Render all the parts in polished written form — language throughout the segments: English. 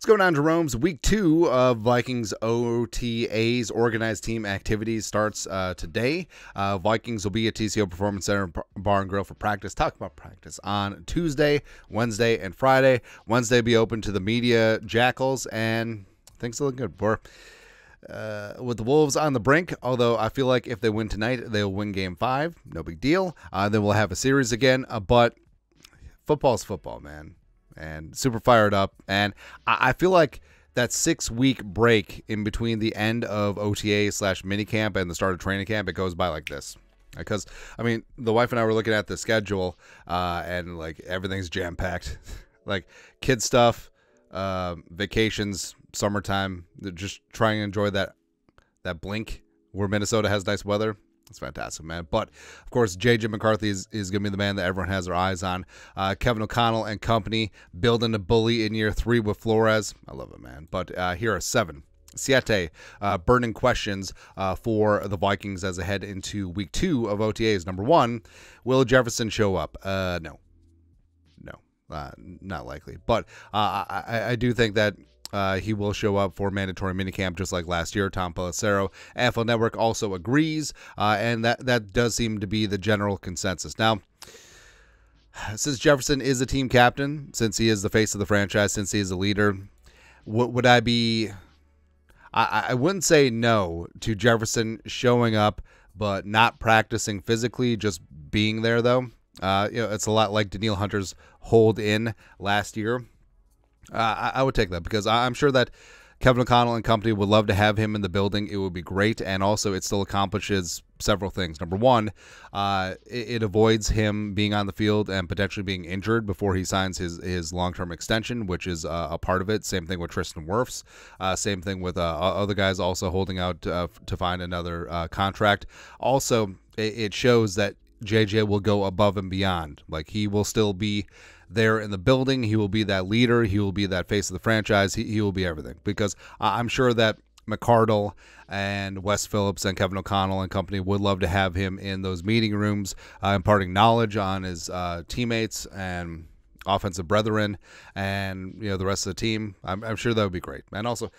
What's going on, Jerome's? Week 2 of Vikings OTAs, organized team activities, starts today. Vikings will be at TCO Performance Center Bar and Grill for practice. Talk about practice on Tuesday, Wednesday, and Friday. Wednesday will be open to the media jackals, and things are looking good for with the Wolves on the brink. Although I feel like if they win tonight, they'll win Game 5. No big deal. Then we'll have a series again. But football's football, man. And super fired up. And I feel like that 6-week break in between the end of OTA/minicamp and the start of training camp, it goes by like this. Because, I mean, the wife and I were looking at the schedule, and, like, everything's jam-packed. Like, kid stuff, vacations, summertime, just trying to enjoy that blink where Minnesota has nice weather. It's fantastic, man. But, of course, J.J. McCarthy is going to be the man that everyone has their eyes on. Kevin O'Connell and company building a bully in year 3 with Flores. I love it, man. But here are 7 burning questions for the Vikings as they head into week 2 of OTAs. Number 1, will Jefferson show up? No. Not likely. But I do think that he will show up for mandatory minicamp just like last year. Tom Pelissero, NFL Network, also agrees, and that does seem to be the general consensus. Now, since Jefferson is a team captain, since he is the face of the franchise, since he is a leader, would I be... I wouldn't say no to Jefferson showing up but not practicing physically, just being there, though. It's a lot like Danielle Hunter's hold in last year. I would take that because I'm sure that Kevin O'Connell and company would love to have him in the building. It would be great, and also it still accomplishes several things. Number 1, it avoids him being on the field and potentially being injured before he signs his long-term extension, which is a part of it. Same thing with Tristan Wirfs. Same thing with other guys also holding out to find another contract. Also, it shows that JJ will go above and beyond. Like, he will still be there in the building. He will be that leader. He will be that face of the franchise. He will be everything, because I'm sure that McCardle and Wes Phillips and Kevin O'Connell and company would love to have him in those meeting rooms, imparting knowledge on his teammates and offensive brethren and the rest of the team. I'm sure that would be great. And also,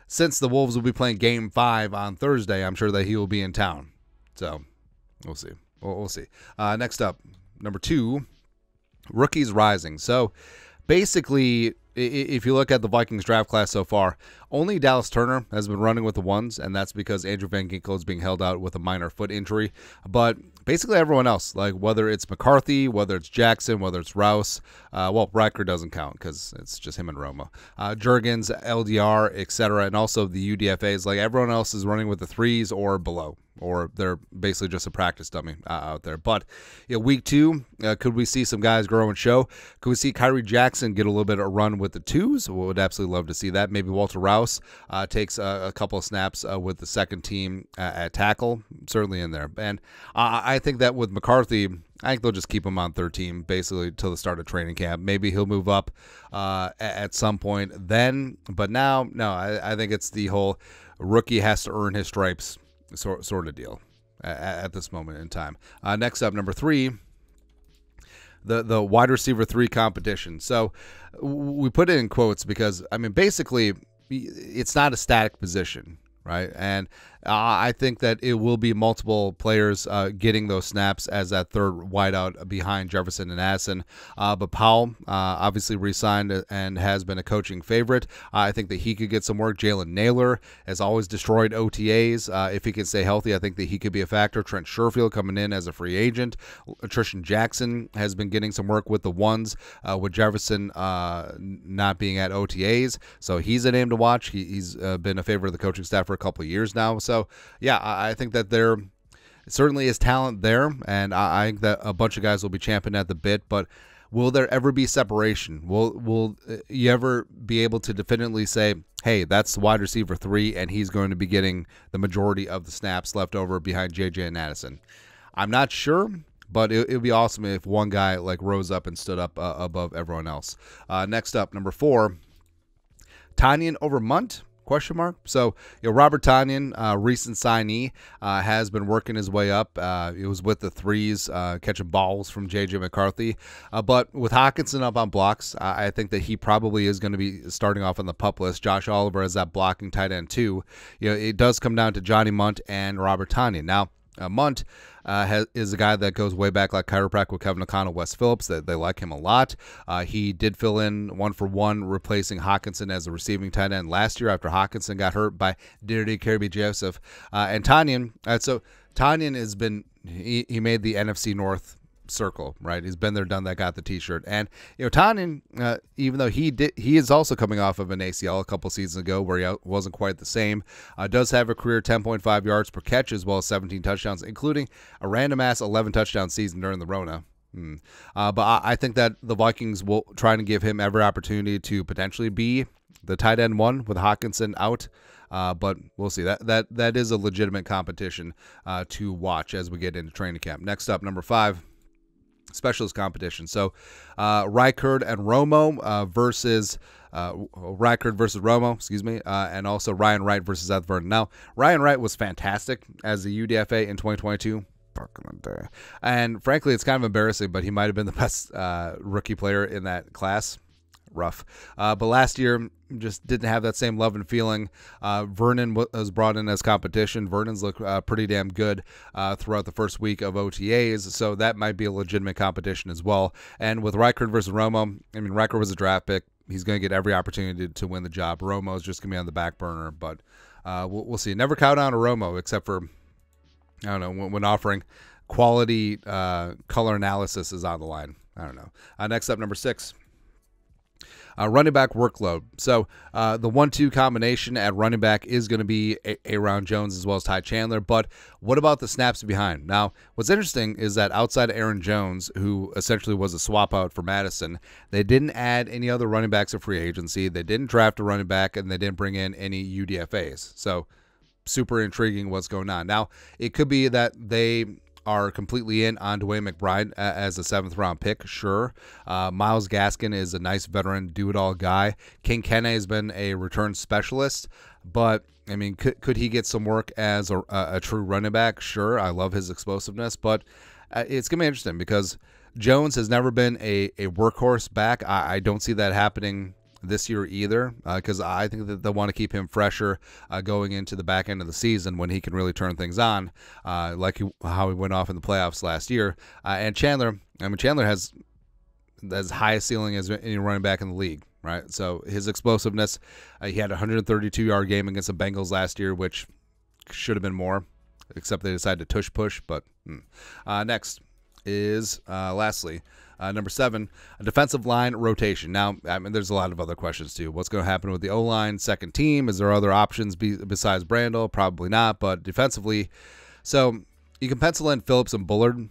since the Wolves will be playing Game 5 on Thursday, I'm sure that he will be in town. So we'll see. We'll see. Next up, number 2, rookies rising. So basically, if you look at the Vikings draft class so far, only Dallas Turner has been running with the ones, and that's because Andrew Van Ginkel is being held out with a minor foot injury. But basically everyone else, like whether it's McCarthy, whether it's Jackson, whether it's Rouse, Riker doesn't count because it's just him and Roma, Jurgens, LDR, etc., and also the UDFAs, like everyone else is running with the 3s or below, or they're basically just a practice dummy out there. But week 2, could we see some guys grow and show? Could we see Kyrie Jackson get a little bit of a run with the 2s? We would absolutely love to see that. Maybe Walter Rouse takes a couple of snaps with the second team at tackle, certainly in there. And I think that with McCarthy, I think they'll just keep him on third team basically till the start of training camp. Maybe he'll move up at some point then, but now, no, I think it's the whole rookie has to earn his stripes sort of deal at this moment in time. Next up, number 3, the wide receiver 3 competition. So we put it in quotes because, I mean, basically it's not a static position, right? And I think that it will be multiple players getting those snaps as that third wideout behind Jefferson and Addison. But Powell obviously re-signed and has been a coaching favorite. I think that he could get some work. Jalen Naylor has always destroyed OTAs. If he can stay healthy, I think that he could be a factor. Trent Sherfield coming in as a free agent. Tristan Jackson has been getting some work with the ones, with Jefferson not being at OTAs. So he's a name to watch. He's been a favorite of the coaching staff for a couple of years now. So, yeah, I think that there certainly is talent there, and I think that a bunch of guys will be champing at the bit, but will there ever be separation? Will you ever be able to definitively say, hey, that's the wide receiver 3, and he's going to be getting the majority of the snaps left over behind JJ and Addison? I'm not sure, but it would be awesome if one guy like rose up and stood up above everyone else. Next up, number 4, Tanyan over Munt? Question mark. So, Robert Tonyan, recent signee, has been working his way up. He was with the threes, catching balls from J.J. McCarthy. But with Hawkinson up on blocks, I think that he probably is going to be starting off on the pup list. Josh Oliver as that blocking tight end too. It does come down to Johnny Munt and Robert Tonyan. Now, Munt is a guy that goes way back like chiropractic with Kevin O'Connell, Wes Phillips. They like him a lot. He did fill in 1-for-1, replacing Hawkinson as a receiving tight end last year after Hawkinson got hurt by Dirty Kirby Joseph. And Tonyan, so Tonyan has been, he made the NFC North circle, right? He's been there, done that, got the t-shirt. And Tonyan, even though he is also coming off of an ACL a couple seasons ago where he wasn't quite the same, does have a career 10.5 yards per catch as well as 17 touchdowns, including a random ass 11 touchdown season during the Rona. But I think that the Vikings will try to give him every opportunity to potentially be the tight end one with Hawkinson out. But we'll see. That is a legitimate competition to watch as we get into training camp. Next up, number 5. Specialist competition. So Reichard and Romo versus Reichard versus Romo, excuse me, and also Ryan Wright versus Seth Vernon. Now, Ryan Wright was fantastic as a UDFA in 2022. And frankly, it's kind of embarrassing, but he might have been the best rookie player in that class. Rough. But last year, just didn't have that same love and feeling. Vernon was brought in as competition. Vernon's looked pretty damn good throughout the first week of OTAs, so that might be a legitimate competition as well. And with Reichard versus Romo, I mean, Reichard was a draft pick. He's going to get every opportunity to win the job. Romo is just going to be on the back burner, but we'll see. Never count on a Romo except for, I don't know, when offering quality color analysis is on the line. I don't know. Next up, number 6. Running back workload. So the 1-2 combination at running back is going to be Aaron Jones as well as Ty Chandler. But what about the snaps behind? Now, what's interesting is that outside of Aaron Jones, who essentially was a swap out for Madison, they didn't add any other running backs of free agency. They didn't draft a running back, and they didn't bring in any UDFAs. So super intriguing what's going on. Now, it could be that they are completely in on DeWayne McBride as a 7th-round pick, sure. Myles Gaskin is a nice veteran, do-it-all guy. King Kene has been a return specialist, but, I mean, could he get some work as a true running back? Sure, I love his explosiveness, but it's going to be interesting because Jones has never been a workhorse back. I don't see that happening this year either, because I think that they'll want to keep him fresher going into the back end of the season when he can really turn things on, like how he went off in the playoffs last year. And Chandler, I mean, Chandler has as high a ceiling as any running back in the league, right? So his explosiveness, he had a 132-yard game against the Bengals last year, which should have been more, except they decided to tush push. But next is lastly, number 7, a defensive line rotation. Now, I mean, there's a lot of other questions too. What's going to happen with the O-line, second team? Is there other options besides Brandel? Probably not, but defensively. So you can pencil in Phillips and Bullard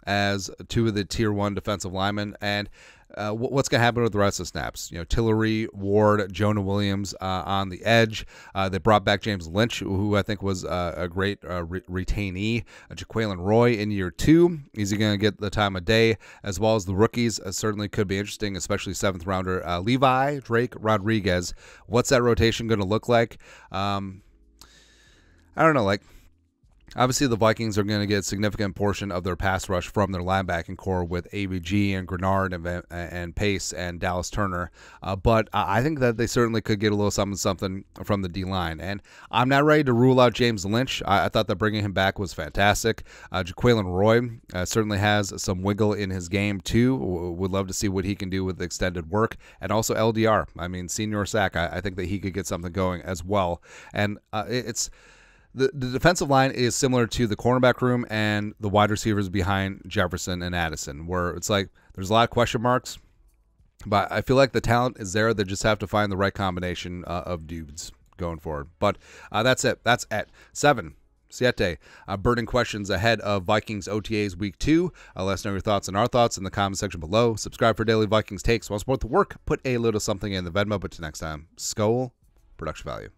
as 2 of the Tier 1 defensive linemen. And what's going to happen with the rest of the snaps? Tillery, Ward, Jonah Williams on the edge. They brought back James Lynch, who I think was a great retainee. Jaquelin Roy in year 2. Is he going to get the time of day? As well as the rookies, certainly could be interesting, especially 7th-rounder Levi Drake Rodriguez. What's that rotation going to look like? I don't know, obviously, the Vikings are going to get a significant portion of their pass rush from their linebacking core with ABG and Grenard and Pace and Dallas Turner. But I think that they certainly could get a little something from the D-line. And I'm not ready to rule out James Lynch. I thought that bringing him back was fantastic. Jaquelin Roy certainly has some wiggle in his game, too. Would love to see what he can do with extended work. And also LDR. I mean, senior sack. I think that he could get something going as well. And it's... The defensive line is similar to the cornerback room and the wide receivers behind Jefferson and Addison, where it's like there's a lot of question marks, but I feel like the talent is there. They just have to find the right combination of dudes going forward. But that's it. That's at 7. Burning questions ahead of Vikings OTAs Week 2. Let us know your thoughts and our thoughts in the comment section below. Subscribe for daily Vikings takes. Want to support the work? Put a little something in the Venmo. But till next time, Skol, production value.